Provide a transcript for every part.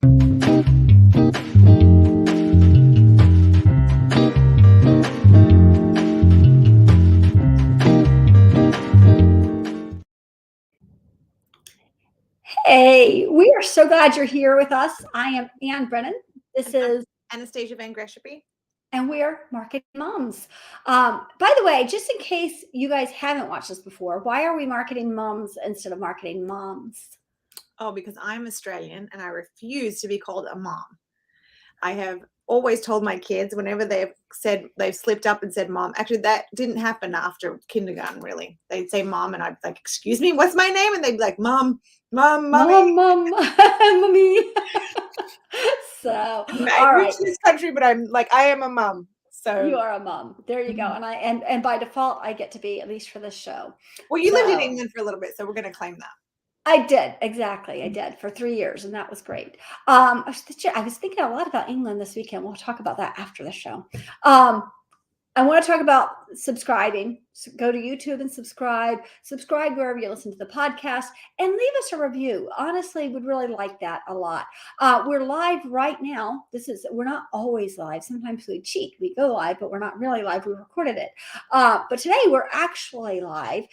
Hey, we are so glad you're here with us. I am Ann Brennan. This is Anastasia Van Greshapy. and we're Marketing Moms. By the way, just in case you guys haven't watched this before, why are we marketing moms instead of marketing moms? Oh, because I'm Australian and I refuse to be called a mom. I have always told my kids whenever they've slipped up and said mom. Actually, that didn't happen after kindergarten, really. They'd say mom and I'd be like, excuse me, what's my name? And they'd be like, mom, mommy. Mom, mommy. So, all right. In this country, but I'm like, I am a mom. So You are a mom. There you go. And and by default, I get to be, at least for this show. Well, you lived in England for a little bit, so we're going to claim that. I did, exactly. I did for 3 years, and that was great. I was thinking a lot about England this weekend. We'll talk about that after the show. I want to talk about subscribing. So go to YouTube and subscribe. Subscribe wherever you listen to the podcast, and leave us a review. Honestly, would really like that a lot. We're live right now. We're not always live. Sometimes we cheat. We go live, but we're not really live. We recorded it. But today we're actually live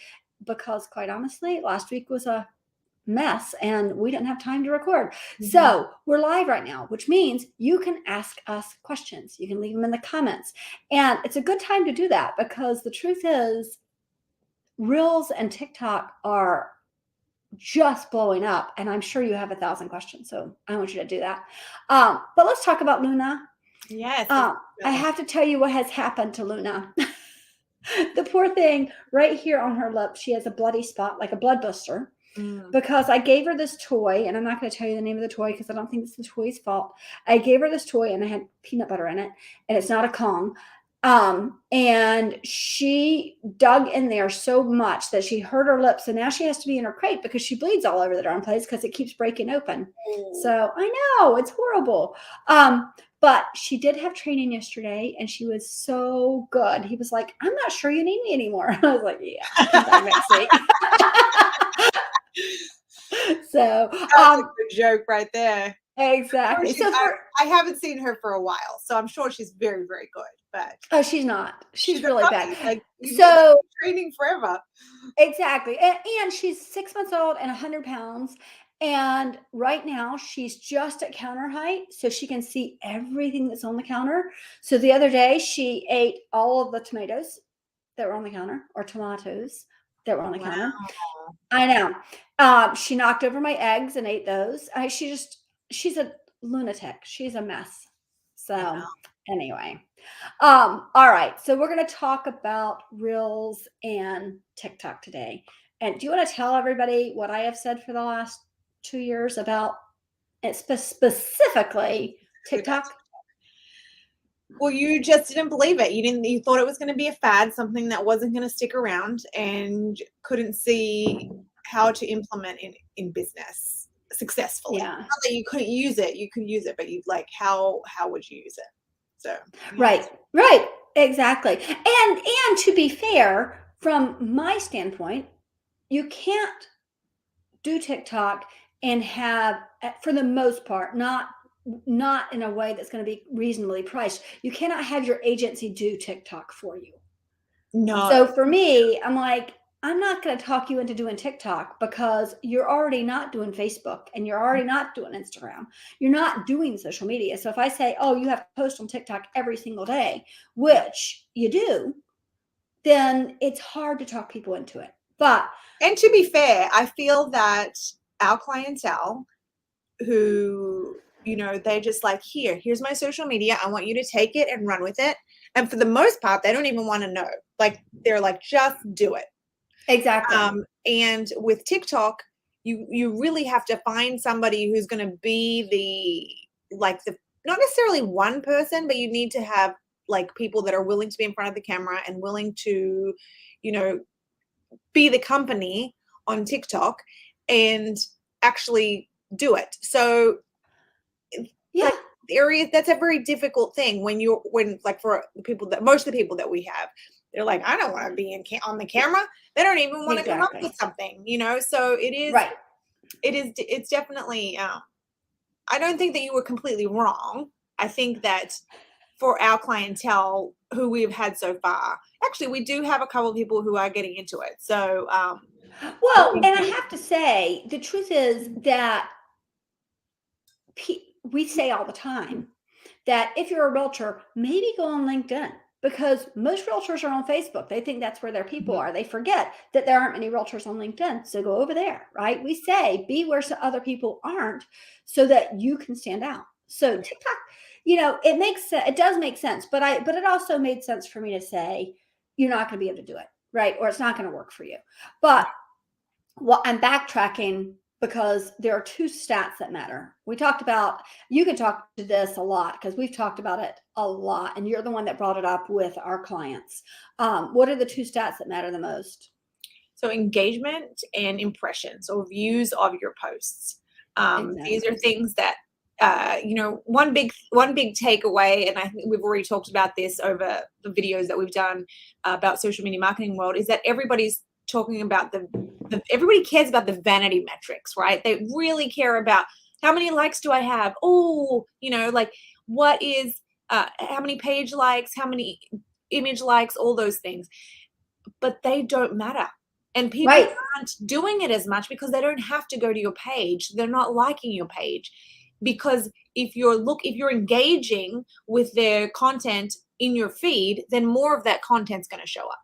because, quite honestly, last week was a mess and we didn't have time to record. So we're live right now, which means you can ask us questions. You can leave them in the comments. And it's a good time to do that because the truth is Reels and TikTok are just blowing up. And I'm sure you have 1,000 questions. So I want you to do that. But let's talk about Luna. Yes. I have to tell you what has happened to Luna. The poor thing, right here on her lip, she has a bloody spot, like a blood blister. Because I gave her this toy, and I'm not going to tell you the name of the toy because I don't think it's the toy's fault. I gave her this toy, and I had peanut butter in it, and it's not a Kong. And she dug in there so much that she hurt her lips, and now she has to be in her crate because she bleeds all over the darn place because it keeps breaking open. So I know it's horrible. But she did have training yesterday, and she was so good. He was like, "I'm not sure you need me anymore." I was like, "Yeah, come back next week." So that's a good joke right there. Exactly. So I haven't seen her for a while, so I'm sure she's very, very good. But she's not. She's really bad. Like, so training forever. Exactly. And she's 6 months old and 100 pounds. And right now she's just at counter height, so she can see everything that's on the counter. So the other day she ate all of the tomatoes that were on the counter, or tomatoes that were on the counter. I know. She knocked over my eggs and ate those. She's a lunatic. She's a mess. So anyway, all right. So we're going to talk about Reels and TikTok today. And do you want to tell everybody what I have said for the last 2 years about it, specifically TikTok? Well, you just didn't believe it. You thought it was going to be a fad, something that wasn't going to stick around, and couldn't see how to implement in business successfully. Yeah. Not that you couldn't use it. You could use it, but you like, how would you use it? So right, exactly. And to be fair, from my standpoint, you can't do TikTok and have, for the most part, not in a way that's going to be reasonably priced. You cannot have your agency do TikTok for you. No. So for me, I'm like, I'm not going to talk you into doing TikTok because you're already not doing Facebook and you're already not doing Instagram. You're not doing social media. So if I say, oh, you have to post on TikTok every single day, which you do, then it's hard to talk people into it. And to be fair, I feel that our clientele who, they're just like, here's my social media. I want you to take it and run with it. And for the most part, they don't even want to know. Like, they're like, just do it. Exactly. And with TikTok, you really have to find somebody who's going to be not necessarily one person, but you need to have like people that are willing to be in front of the camera and willing to, be the company on TikTok and actually do it. So yeah, that's a very difficult thing for most of the people that we have, they're like, I don't want to be on the camera. They don't even want to come up with something, so it is, right. It's definitely, I don't think that you were completely wrong. I think that for our clientele who we've had so far, actually, we do have a couple of people who are getting into it. So, Well, and I have to say, the truth is that we say all the time that if you're a realtor, maybe go on LinkedIn, because most realtors are on Facebook. They think that's where their people Mhm. are. They forget that there aren't many realtors on LinkedIn. So go over there, right? We say be where some other people aren't so that you can stand out. So TikTok, it makes sense. It does make sense, but it also made sense for me to say you're not going to be able to do it, right? Or it's not going to work for you. But well, I'm backtracking because there are two stats that matter. We talked about, you can talk to this a lot because we've talked about it a lot, and you're the one that brought it up with our clients. What are the two stats that matter the most? So engagement and impressions or views of your posts. These are Exactly. things that one big takeaway, and I think we've already talked about this over the videos that we've done about social media marketing world, is that everybody's talking about everybody cares about the vanity metrics, right? They really care about how many likes do I have? Oh, like what is how many page likes, how many image likes, all those things, but they don't matter. And people Right. aren't doing it as much because they don't have to go to your page. They're not liking your page. Because if you're engaging with their content in your feed, then more of that content's going to show up.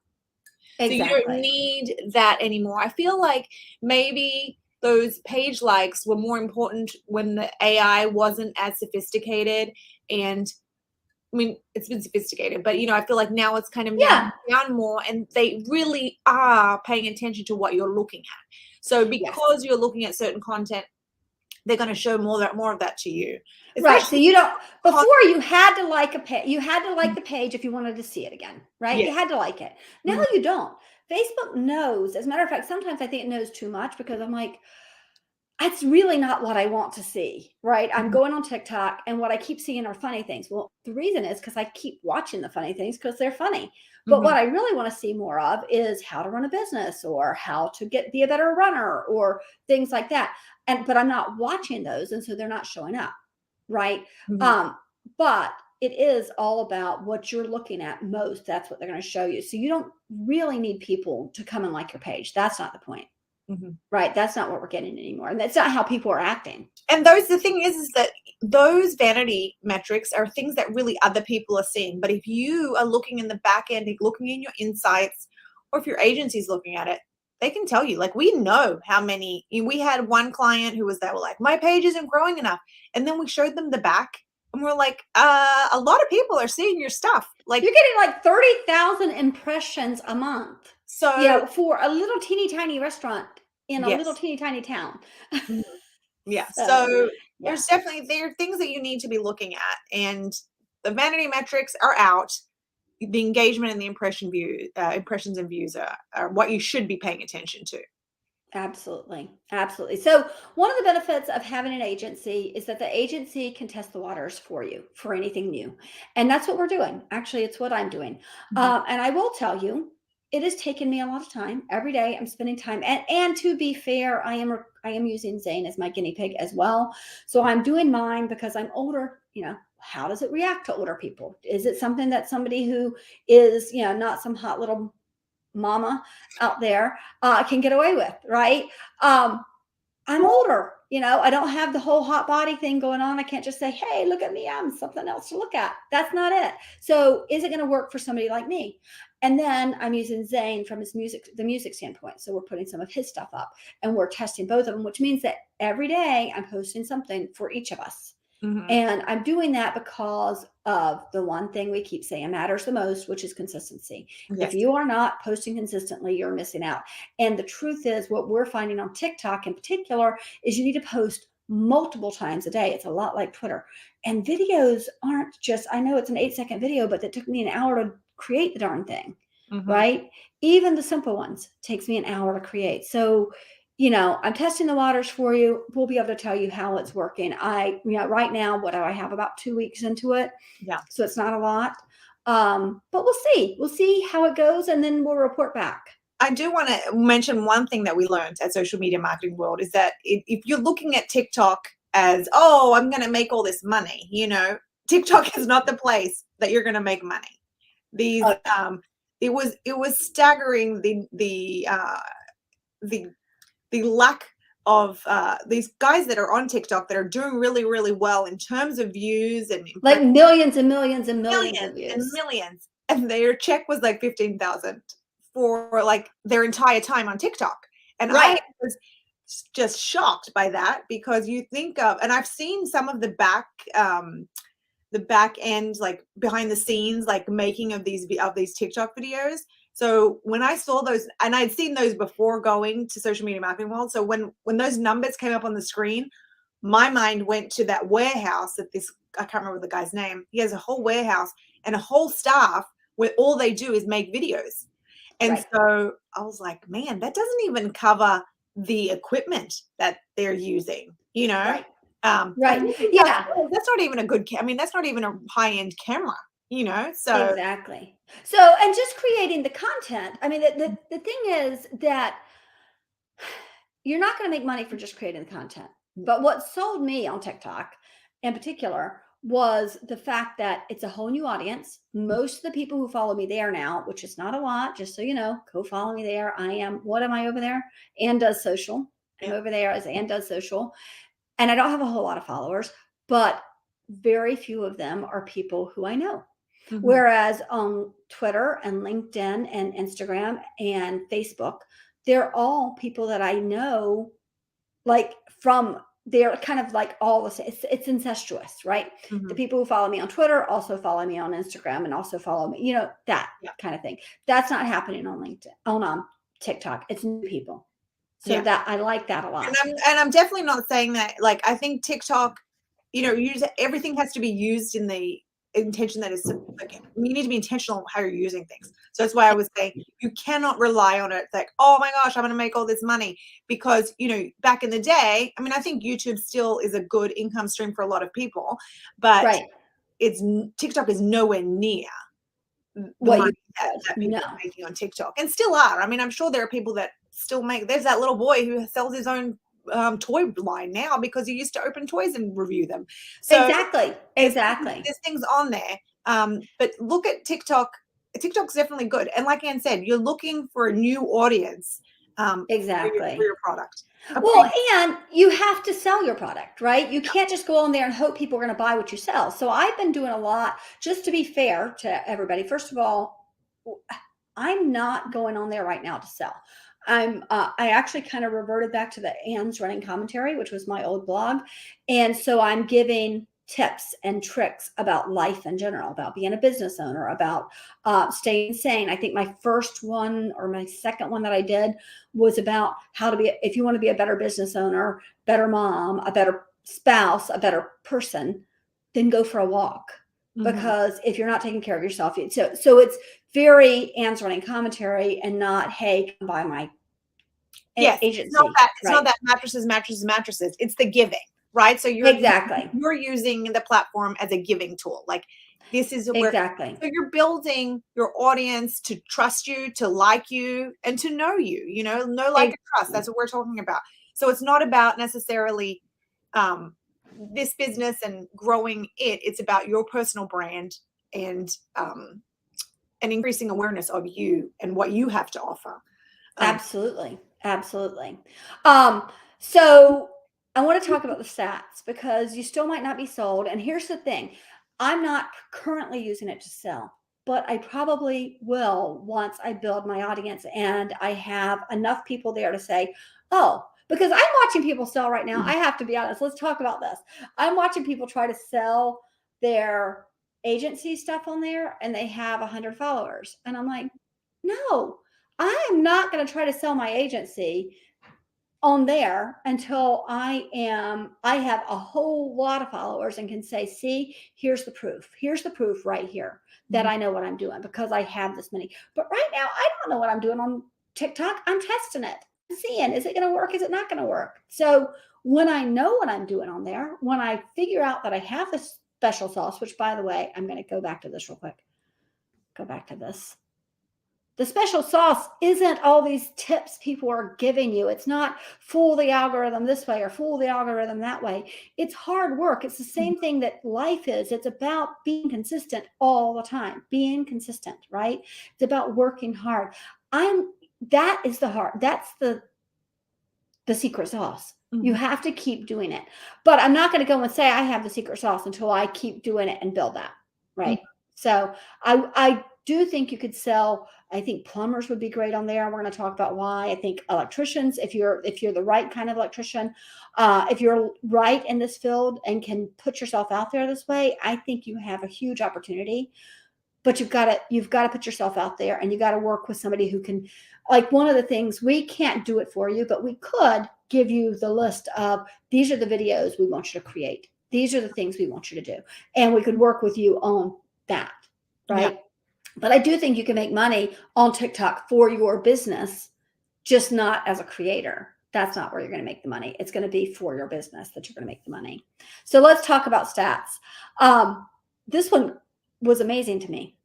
So you don't Exactly. need that anymore. I feel like maybe those page likes were more important when the AI wasn't as sophisticated. And I mean, it's been sophisticated, but I feel like now it's kind of Yeah. narrowed down more, and they really are paying attention to what you're looking at. So Yes. because you're looking at certain content, they're going to show more of that to you. Right. So Especially you don't, con- before you had to like a page, you had to like the page if you wanted to see it again, right? yeah. You had to like it. Now Mhm. you don't. Facebook knows. As a matter of fact, sometimes I think it knows too much because I'm like, that's really not what I want to see, right? I'm Mhm. going on TikTok and what I keep seeing are funny things. Well, the reason is because I keep watching the funny things because they're funny. But what Mhm. I really want to see more of is how to run a business or how to be a better runner or things like that. But I'm not watching those, and so they're not showing up, right? Mhm. Um, but it is all about what you're looking at most. That's what they're going to show you. So you don't really need people to come and like your page. That's not the point. Mhm. Right, that's not what we're getting anymore, and that's not how people are acting. And the thing is that those vanity metrics are things that really other people are seeing. But if you are looking in the back end, looking in your insights, or if your agency's looking at it, they can tell you. Like, we know how many. We had one client who was there, like, my page isn't growing enough, and then we showed them the back, and we're like, a lot of people are seeing your stuff. Like, You're getting like 30,000 impressions a month, so for a little teeny tiny restaurant in a little yes. teeny tiny town. Mhm. Yeah. So, So yeah, there are things that you need to be looking at, and the vanity metrics are out. The engagement and the impressions and views are what you should be paying attention to. absolutely, absolutely. So, one of the benefits of having an agency is that the agency can test the waters for you for anything new, and that's what we're doing. Actually, it's what I'm doing. Mhm. And I will tell you, it has taken me a lot of time. Every day, I'm spending time, and to be fair, I am using Zane as my guinea pig as well. So I'm doing mine because I'm older. How does it react to older people? Is it something that somebody who is not some hot little mama out there can get away with, right? Um, I'm older, I don't have the whole hot body thing going on. I can't just say, hey, look at me, I'm something else to look at. That's not it. So is it going to work for somebody like me? And then I'm using Zane from the music standpoint. So we're putting some of his stuff up and we're testing both of them, which means that every day I'm posting something for each of us. Mhm. And I'm doing that because of the one thing we keep saying matters the most, which is consistency. If Yes. you are not posting consistently, you're missing out. And the truth is, what we're finding on TikTok in particular is you need to post multiple times a day. It's a lot like Twitter. And videos aren't just, I know it's an 8-second video, but it took me an hour to create the darn thing, Mhm. right? Even the simple ones takes me an hour to create. So I'm testing the waters for you. We'll be able to tell you how it's working. Right now, what do I have, about 2 weeks into it? Yeah. So it's not a lot. But we'll see. We'll see how it goes and then we'll report back. I do want to mention one thing that we learned at Social Media Marketing World is that if you're looking at TikTok as, oh, I'm going to make all this money. TikTok is not the place that you're going to make money. These, it was staggering the lack of these guys that are on TikTok that are doing really, really well in terms of views and like millions and millions and millions of views. and millions, and their check was like 15,000 for like their entire time on TikTok. And I was just shocked by that, because you think of, and I've seen some of the back end, like behind the scenes, like making of these TikTok videos. So when I saw those, and I'd seen those before going to Social Media Marketing World, so when those numbers came up on the screen, my mind went to that warehouse that I can't remember the guy's name. He has a whole warehouse and a whole staff where all they do is make videos. And so I was like, man, that doesn't even cover the equipment that they're using, Right. Yeah. That's not even a good, that's not even a high-end camera, so. Exactly. So, and just creating the content. I mean, the thing is that you're not going to make money for just creating the content. But what sold me on TikTok in particular was the fact that it's a whole new audience. Most of the people who follow me there now, which is not a lot, just so you know, go follow me there. What am I over there? Ann Does Social. I'm over there as Ann Does Social. And I don't have a whole lot of followers, but very few of them are people who I know. Mm-hmm. Whereas on Twitter and LinkedIn and Instagram and Facebook, they're all people that I know, like they're kind of like all the same. It's incestuous, right? Mm-hmm. The people who follow me on Twitter also follow me on Instagram and also follow me, that kind of thing. That's not happening on LinkedIn, on TikTok. It's new people. So that I like that a lot. And I'm definitely not saying that, like, I think TikTok, everything has to be used in the intention that is, like, you need to be intentional on how you're using things. So that's why I was saying you cannot rely on it. Like, oh my gosh, I'm going to make all this money, because, back in the day, I think YouTube still is a good income stream for a lot of people, but TikTok is nowhere near what money that people are making on TikTok, and still are. I'm sure there are people that still there's that little boy who sells his own toy line now because he used to open toys and review them. So exactly. There's things on there. But look at TikTok. TikTok's definitely good. And like Ann said, you're looking for a new audience exactly for your product. Well, and you have to sell your product, right? You can't just go on there and hope people are going to buy what you sell. So I've been doing a lot, just to be fair to everybody. First of all, I'm not going on there right now to sell. I actually kind of reverted back to the Ann's Running Commentary, which was my old blog. And so I'm giving tips and tricks about life in general, about being a business owner, about staying sane. I think my first one or my second one that I did was about how to be, if you want to be a better business owner, better mom, a better spouse, a better person, then go for a walk. Mm-hmm. Because if you're not taking care of yourself, so it's very Ann's Running Commentary and not, hey, come buy my agency. It's not that mattresses. It's the giving, right? So you're using the platform as a giving tool. Like, this is where, so you're building your audience to trust you, to like you, and to know you, know, like, and trust. That's what we're talking about. So it's not about necessarily this business and growing it. It's about your personal brand and increasing awareness of you and what you have to offer. Absolutely. So I want to talk about the stats, because you still might not be sold. And here's the thing. I'm not currently using it to sell, but I probably will once I build my audience and I have enough people there to say, oh, because I'm watching people sell right now. I have to be honest. Let's talk about this. I'm watching people try to sell their agency stuff on there and they have 100 followers. And I'm like, no, I am not going to try to sell my agency on there until I have a whole lot of followers and can say, see, here's the proof. Here's the proof right here that I know what I'm doing because I have this many. But right now, I don't know what I'm doing on TikTok. I'm testing it, seeing, is it going to work? Is it not going to work? So when I know what I'm doing on there, when I figure out that I have this special sauce, which, by the way, I'm going to go back to this real quick. Go back to this. The special sauce isn't all these tips people are giving you. It's not fool the algorithm this way or fool the algorithm that way. It's hard work. It's the same thing that life is. It's about being consistent all the time, being consistent, right? It's about working hard. That is the hard, that's the secret sauce. You have to keep doing it. But I'm not going to go and say I have the secret sauce until I keep doing it and build that, right? So I do think you could sell. I think plumbers would be great on there. We're going to talk about why. I think electricians, if you're the right kind of electrician, if you're right in this field and can put yourself out there this way, I think you have a huge opportunity. But you've got to put yourself out there, and you got to work with somebody who can. Like, one of the things, we can't do it for you, but we could give you the list of, these are the videos we want you to create. These are the things we want you to do. And we could work with you on that, right? Yeah. But I do think you can make money on TikTok for your business, just not as a creator. That's not where you're going to make the money. It's going to be for your business that you're going to make the money. So let's talk about stats. This one was amazing to me.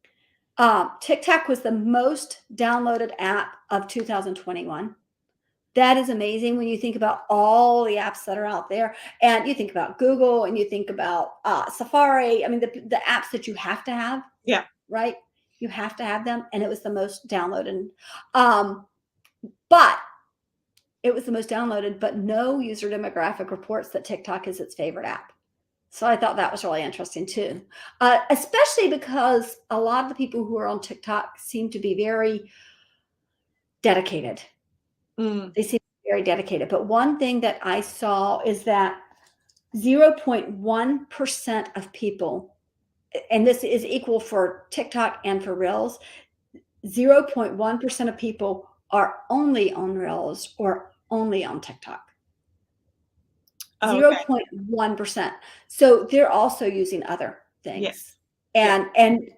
TikTok was the most downloaded app of 2021. That is amazing when you think about all the apps that are out there, and you think about Google, and you think about Safari. I mean, the apps that you have to have. Yeah. Right. You have to have them. And it was the most downloaded. But it was the most downloaded, but no user demographic reports that TikTok is its favorite app. So I thought that was really interesting too, especially because a lot of the people who are on TikTok seem to be very dedicated. They seem very dedicated. But one thing that I saw is that 0.1% of people, and this is equal for TikTok and for Reels, 0.1% of people are only on Reels or only on TikTok. 0.1%. So they're also using other things. Yes. And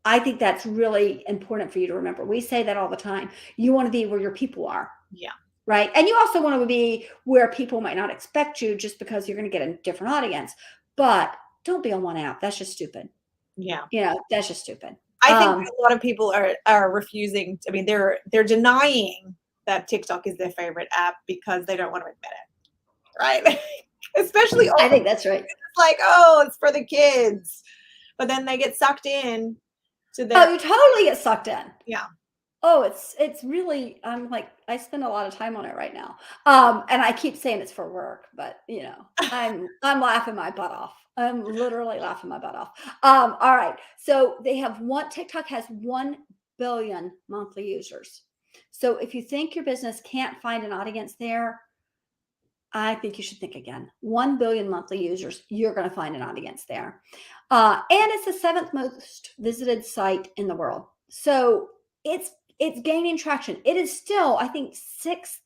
I think that's really important for you to remember. We say that all the time. You want to be where your people are. Yeah. Right. And you also want to be where people might not expect you, just because you're going to get a different audience. But don't be on one app. That's just stupid. Yeah. That's just stupid. I think a lot of people are refusing. I mean, they're denying that TikTok is their favorite app because they don't want to admit it. Right. Especially, I think that's right. It's like, oh, it's for the kids, but then they get sucked in to their. Oh, you totally get sucked in. Yeah. Oh, it's really, I'm like, I spend a lot of time on it right now. And I keep saying it's for work, but I'm laughing my butt off. I'm literally laughing my butt off. All right. So TikTok has 1 billion monthly users. So if you think your business can't find an audience there, I think you should think again. 1 billion monthly users, you're going to find an audience there. And it's the 7th most visited site in the world. So it's gaining traction. It is still, I think, 6th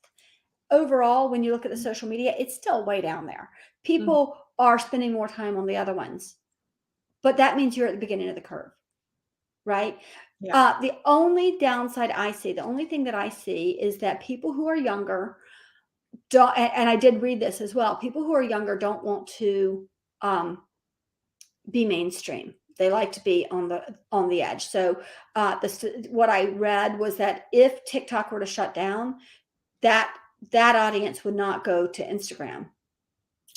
overall when you look at the social media. It's still way down there. People are spending more time on the other ones. But that means you're at the beginning of the curve, right? Yeah. The only downside I see, the only thing that I see is that people who are younger don't, and I did read this as well, people who are younger don't want to be mainstream. They like to be on the edge. So what I read was that if TikTok were to shut down, that audience would not go to Instagram.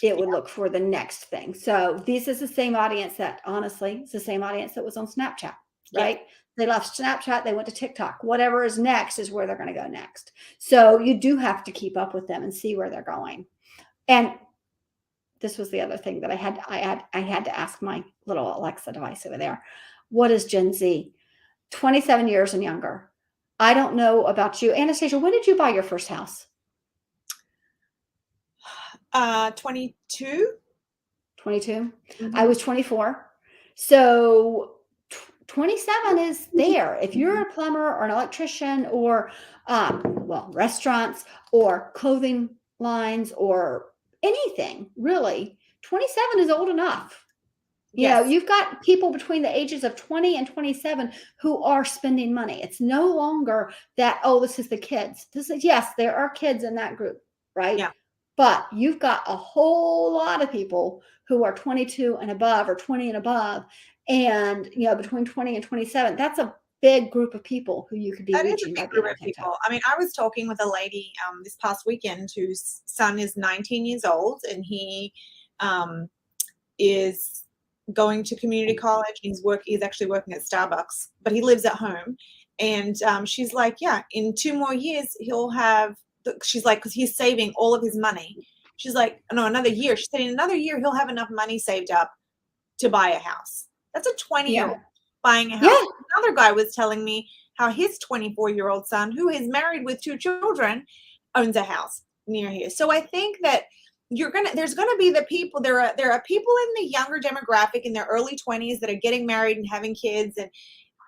It would look for the next thing. So this is the same audience that, honestly, it's the same audience that was on Snapchat, right? Yeah. They left Snapchat, they went to TikTok. Whatever is next is where they're going to go next. So you do have to keep up with them and see where they're going. And this was the other thing that I had to ask my little Alexa device over there. What is Gen Z? 27 years and younger. I don't know about you. Anastasia, when did you buy your first house? 22. 22? I was 24. So 27 is there. If you're a plumber or an electrician or, restaurants or clothing lines or anything, really, 27 is old enough. You know, you've got people between the ages of 20 and 27 who are spending money. It's no longer that, oh, this is the kids. Yes, there are kids in that group, right? Yeah. But you've got a whole lot of people who are 22 and above or 20 and above. And, between 20 and 27, that's big group of people who you could be That is a reaching by big being group on of people. TikTok. I mean, I was talking with a lady this past weekend whose son is 19 years old, and he is going to community college. He's actually working at Starbucks, but he lives at home. And she's like, yeah, in 2 more years he'll have. She's like, because he's saving all of his money. She's like, no, another year. She said, in another year he'll have enough money saved up to buy a house. That's a 20-year-old buying a house. Yeah. Another guy was telling me how his 24-year-old son, who is married with 2 children, owns a house near here. So I think that there's gonna be the people. There are people in the younger demographic in their early 20s that are getting married and having kids,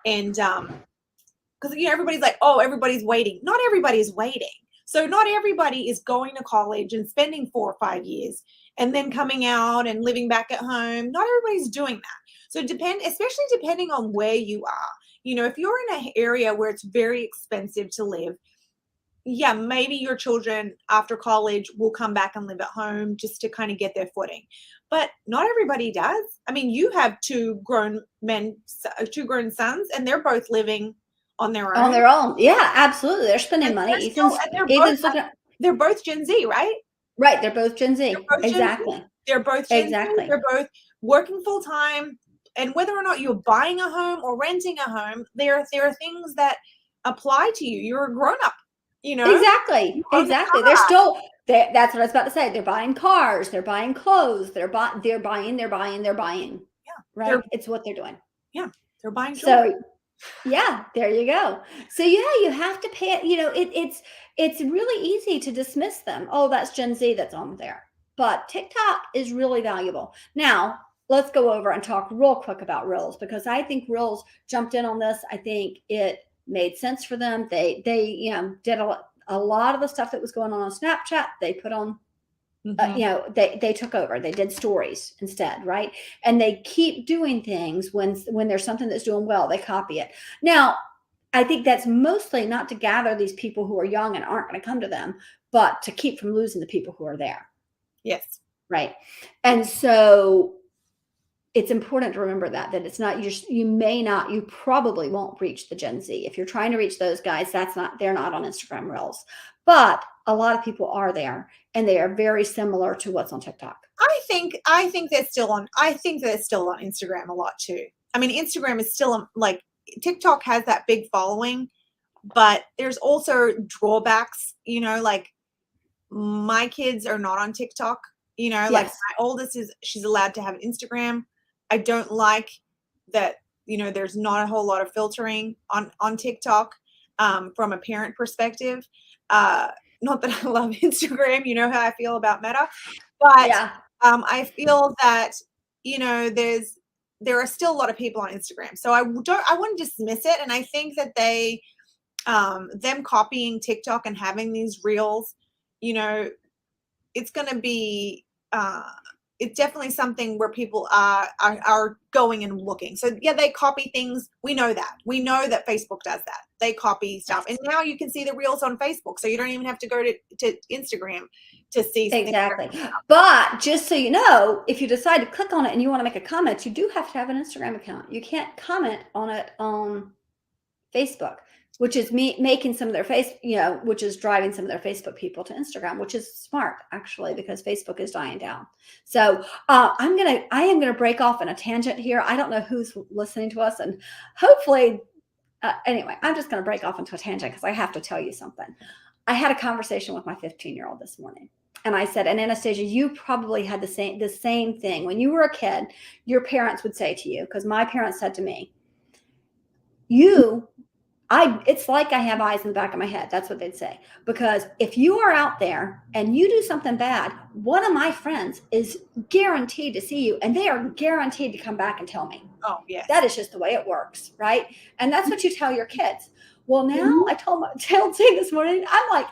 and because everybody's like, oh, everybody's waiting. Not everybody is waiting. So not everybody is going to college and spending 4 or 5 years and then coming out and living back at home. Not everybody's doing that. So especially depending on where you are. If you're in an area where it's very expensive to live, yeah, maybe your children after college will come back and live at home just to kind of get their footing. But not everybody does. I mean, you have 2 grown sons, and they're both living on their On own. their own. Yeah, absolutely. They're spending money. They're both Gen Z, right? Right. They're both Gen Z. Exactly. They're both Gen Z. Exactly. They're both working full time. And whether or not you're buying a home or renting a home, there are things that apply to you. You're a grown up, Exactly. own a Exactly. car. That's what I was about to say. They're buying cars, they're buying clothes, they're buying. Yeah. Right. It's what they're doing. Yeah. They're buying jewelry. So yeah, there you go. So yeah, you have to pay it's really easy to dismiss them. Oh, that's Gen Z that's on there. But TikTok is really valuable. Now, let's go over and talk real quick about Reels, because I think Reels jumped in on this. I think it made sense for them. They did a lot of the stuff that was going on Snapchat. They put on they took over. They did stories instead, right? And they keep doing things when there's something that's doing well, they copy it. Now, I think that's mostly not to gather these people who are young and aren't going to come to them, but to keep from losing the people who are there. Yes. Right. And so it's important to remember that it's not you probably won't reach the Gen Z. If you're trying to reach those guys, they're not on Instagram Reels. But a lot of people are there, and they are very similar to what's on TikTok. I think they're still on Instagram a lot too. I mean, Instagram is still like TikTok has that big following, but there's also drawbacks, like my kids are not on TikTok, like Yes. my oldest she's allowed to have Instagram. I don't like that, there's not a whole lot of filtering on TikTok from a parent perspective. Not that I love Instagram, you know how I feel about Meta, but Yeah. I feel that there are still a lot of people on Instagram, so I wouldn't dismiss it, and I think that them copying TikTok and having these reels, it's going to be it's definitely something where people are going and looking. So yeah, they copy things. We know that Facebook does that. They copy stuff, and now you can see the reels on Facebook, so you don't even have to go to Instagram to see exactly. But just so you know, if you decide to click on it and you want to make a comment, you do have to have an Instagram account. You can't comment on it on Facebook, which is making some of their which is driving some of their Facebook people to Instagram, which is smart actually, because Facebook is dying down. So I am gonna break off in a tangent here. I don't know who's listening to us, and hopefully, anyway, I'm just gonna break off into a tangent because I have to tell you something. I had a conversation with my 15-year-old this morning, and I said, and Anastasia, you probably had the same thing when you were a kid. Your parents would say to you, because my parents said to me, it's like I have eyes in the back of my head. That's what they'd say. Because if you are out there and you do something bad, one of my friends is guaranteed to see you, and they are guaranteed to come back and tell me. Oh, yes. That is just the way it works, right? And that's what you tell your kids. Well, now I told my child this morning, I'm like,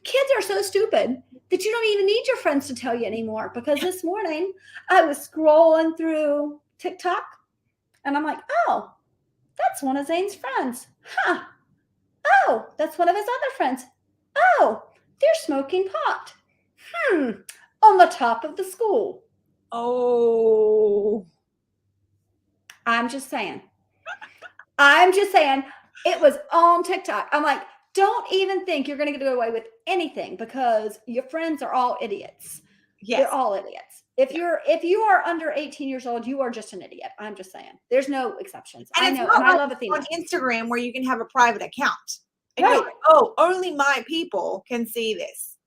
kids are so stupid that you don't even need your friends to tell you anymore. Because this morning I was scrolling through TikTok, and I'm like, oh, that's one of Zane's friends. Huh. Oh, that's one of his other friends. Oh, they're smoking pot. On the top of the school. Oh. I'm just saying. I'm just saying it was on TikTok. I'm like, don't even think you're going to get away with anything because your friends are all idiots. They're Yes. all idiots. If you are under 18 years old, you are just an idiot. I'm just saying. There's no exceptions. And I it's know, not and I like love Athena. on Instagram where you can have a private account. And Right. you're like, oh, only my people can see this.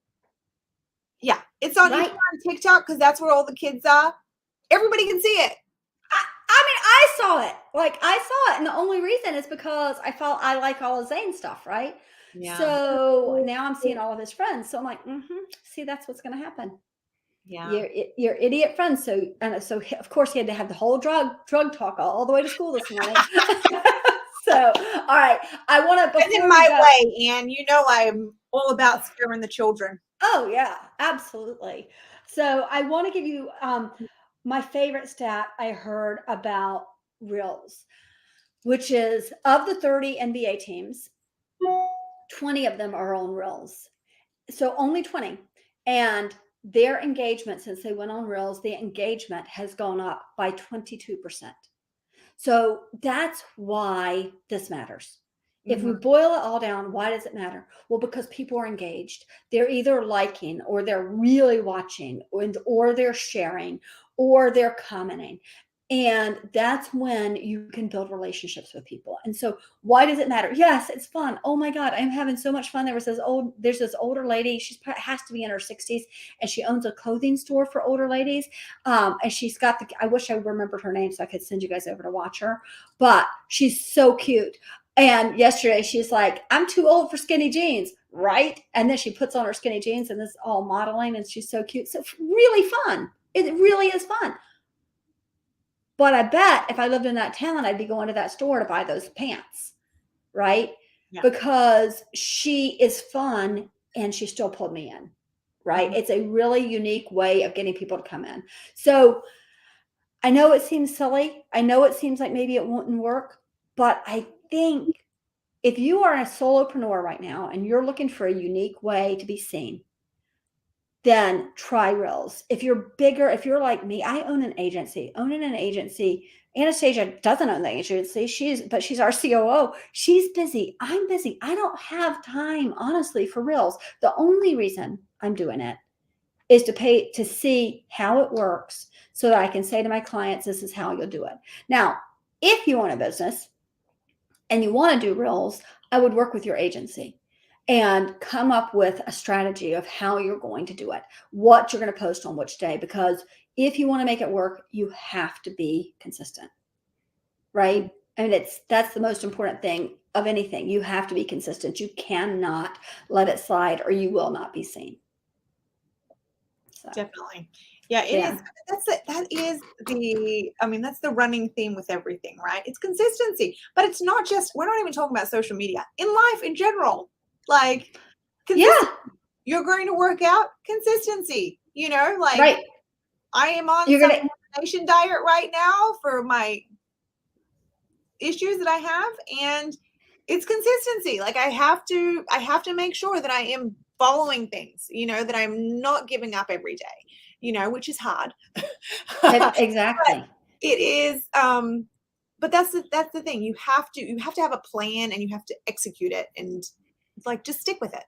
Yeah. It's on, Right. even on TikTok because that's where all the kids are. Everybody can see it. I mean, I saw it. Like I saw it, and the only reason is because I like all of Zane's stuff, right? Yeah. So now I'm seeing all of his friends. So I'm like, see, that's what's going to happen. Yeah. Your idiot friends. So of course he had to have the whole drug talk all the way to school this morning. So all right, I want to. Send it my way, Anne. You know I'm all about scaring the children. Oh yeah, absolutely. So I want to give you my favorite stat I heard about Reels, which is of the 30 NBA teams, 20 of them are on Reels. So only 20. And their engagement since they went on Reels, the engagement has gone up by 22%. So that's why this matters. If we boil it all down, why does it matter? Well, because people are engaged. They're either liking or they're really watching or they're sharing or they're commenting. And that's when you can build relationships with people. And so why does it matter? Yes, it's fun. Oh my God, I'm having so much fun. There's this older lady. Has to be in her 60s and she owns a clothing store for older ladies. And she's got I wish I remembered her name so I could send you guys over to watch her, but she's so cute. And yesterday she's like, I'm too old for skinny jeans, right? And then she puts on her skinny jeans and this is all modeling and she's so cute. So really fun. It really is fun. But I bet if I lived in that town, I'd be going to that store to buy those pants, right? Yeah. Because she is fun and she still pulled me in, right? It's a really unique way of getting people to come in. So I know it seems silly. I know it seems like maybe it wouldn't work, but I think if you are a solopreneur right now and you're looking for a unique way to be seen, then try Reels. If you're bigger, if you're like me, I own an agency. Owning an agency, Anastasia doesn't own the agency. But she's our COO. She's busy. I'm busy. I don't have time, honestly, for Reels. The only reason I'm doing it is to see how it works so that I can say to my clients, this is how you'll do it. Now, if you own a business and you want to do Reels, I would work with your agency and come up with a strategy of how you're going to do it, what you're going to post on which day, because if you want to make it work, you have to be consistent, right? I mean, that's the most important thing of anything. You have to be consistent. You cannot let it slide or you will not be seen. So. Definitely. Yeah, it is. That's the running theme with everything, right? It's consistency, but it's not just, we're not even talking about social media, in life in general. Like, you're going to work out, consistency, like right. I am on some elimination diet right now for my issues that I have, and it's consistency. Like I have to make sure that I am following things, that I'm not giving up every day, which is hard. Exactly. But it is, but that's the thing. You have to have a plan and you have to execute it and like just stick with it,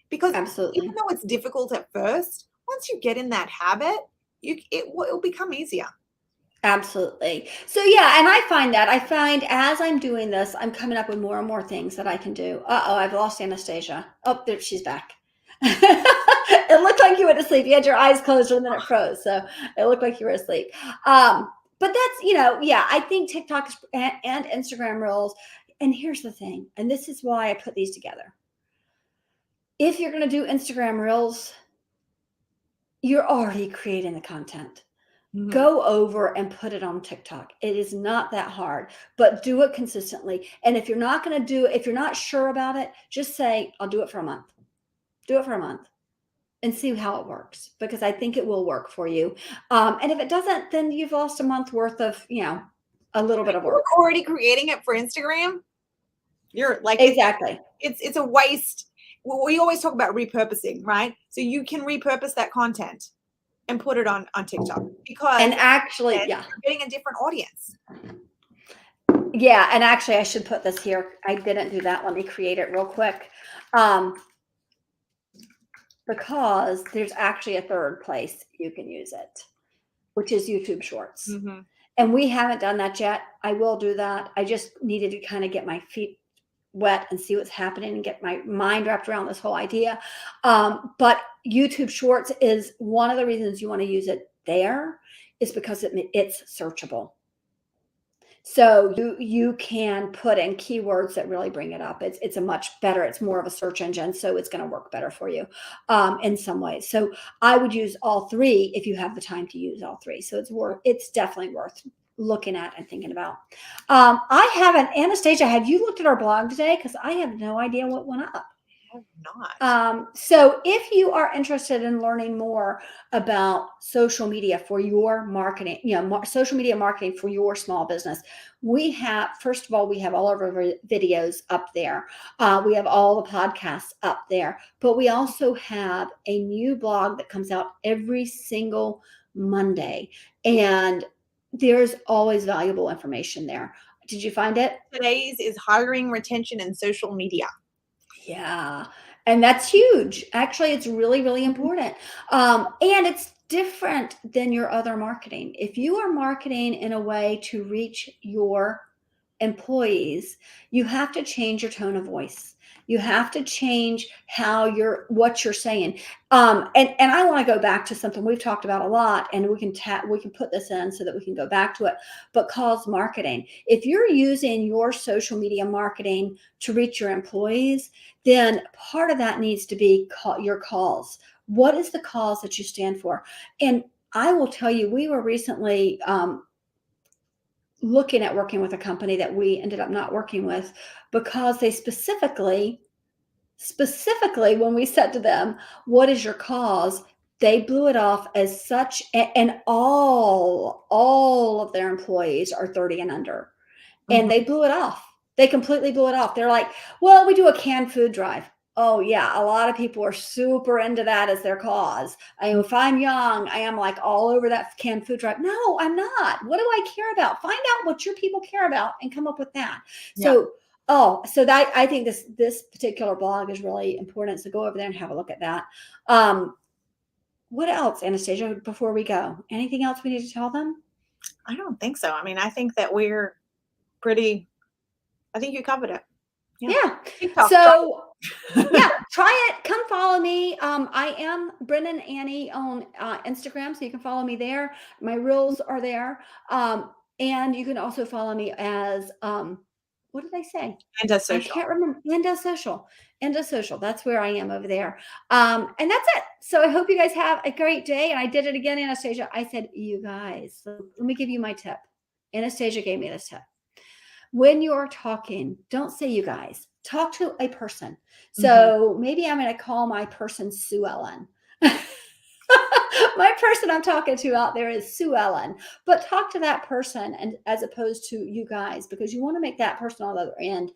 because absolutely, even though it's difficult at first, once you get in that habit, it will become easier. Absolutely. So yeah, and I find as I'm doing this, I'm coming up with more and more things that I can do. I've lost Anastasia. Oh, there she's back. It looked like you went to sleep. You had your eyes closed and then it froze. So it looked like you were asleep. But that's, I think TikTok and Instagram Reels. And here's the thing, and this is why I put these together. If you're going to do Instagram Reels, you're already creating the content. Mm-hmm. Go over and put it on TikTok. It is not that hard, but do it consistently. And if you're not going to do it, if you're not sure about it, just say, I'll do it for a month. Do it for a month and see how it works, because I think it will work for you. And if it doesn't, then you've lost a month worth of, a little bit of work. You're already creating it for Instagram. You're like, exactly. It's a waste. We always talk about repurposing, right? So you can repurpose that content and put it on TikTok, because and actually, you're getting a different audience. Yeah, and actually I should put this here. I didn't do that. Let me create it real quick. Um, because there's actually a third place you can use it, which is YouTube Shorts. Mm-hmm. And we haven't done that yet. I will do that. I just needed to kind of get my feet wet and see what's happening and get my mind wrapped around this whole idea. But YouTube Shorts is one of the reasons you want to use it there is because it's searchable. So you can put in keywords that really bring it up. It's a much better, it's more of a search engine, so it's going to work better for you in some ways. So I would use all three if you have the time to use all three. So it's definitely worth looking at and thinking about. I haven't, Anastasia, have you looked at our blog today? Because I have no idea what went up. Not. So if you are interested in learning more about social media for your marketing, social media marketing for your small business, first of all, we have all of our videos up there. We have all the podcasts up there, but we also have a new blog that comes out every single Monday. And there's always valuable information there. Did you find it? Today's is hiring, retention, and social media. Yeah. And that's huge. Actually, it's really, really important. And it's different than your other marketing. If you are marketing in a way to reach your employees, you have to change your tone of voice. You have to change what you're saying. And I want to go back to something we've talked about a lot, and we can put this in so that we can go back to it. But calls marketing. If you're using your social media marketing to reach your employees, then part of that needs to be your calls. What is the cause that you stand for? And I will tell you, we were recently looking at working with a company that we ended up not working with because they specifically when we said to them, what is your cause? They blew it off as such, and all of their employees are 30 and under. And they blew it off. They completely blew it off. They're like, well, we do a canned food drive. Oh yeah, a lot of people are super into that as their cause. If I'm young, I am like all over that canned food drive. No, I'm not. What do I care about? Find out what your people care about and come up with that. Yeah. So that I think this particular blog is really important. So go over there and have a look at that. What else, Anastasia, before we go? Anything else we need to tell them? I don't think so. I mean, I think that I think you covered it. Yeah. TikTok, So yeah, try it. Come follow me. I am Brennan Annie on Instagram, so you can follow me there. My reels are there. And you can also follow me as what did I say? and I social. can't remember. Linda Social. Linda Social. That's where I am over there. And that's it. So I hope you guys have a great day. And I did it again, Anastasia. I said, you guys. So let me give you my tip. Anastasia gave me this tip. When you're talking, don't say you guys. Talk to a person. So maybe I'm going to call my person Sue Ellen. My person I'm talking to out there is Sue Ellen. But talk to that person, and as opposed to you guys, because you want to make that person on the other end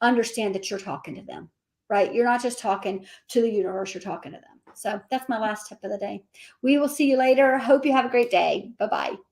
understand that you're talking to them, right? You're not just talking to the universe, you're talking to them. So that's my last tip of the day. We will see you later. Hope you have a great day. Bye-bye.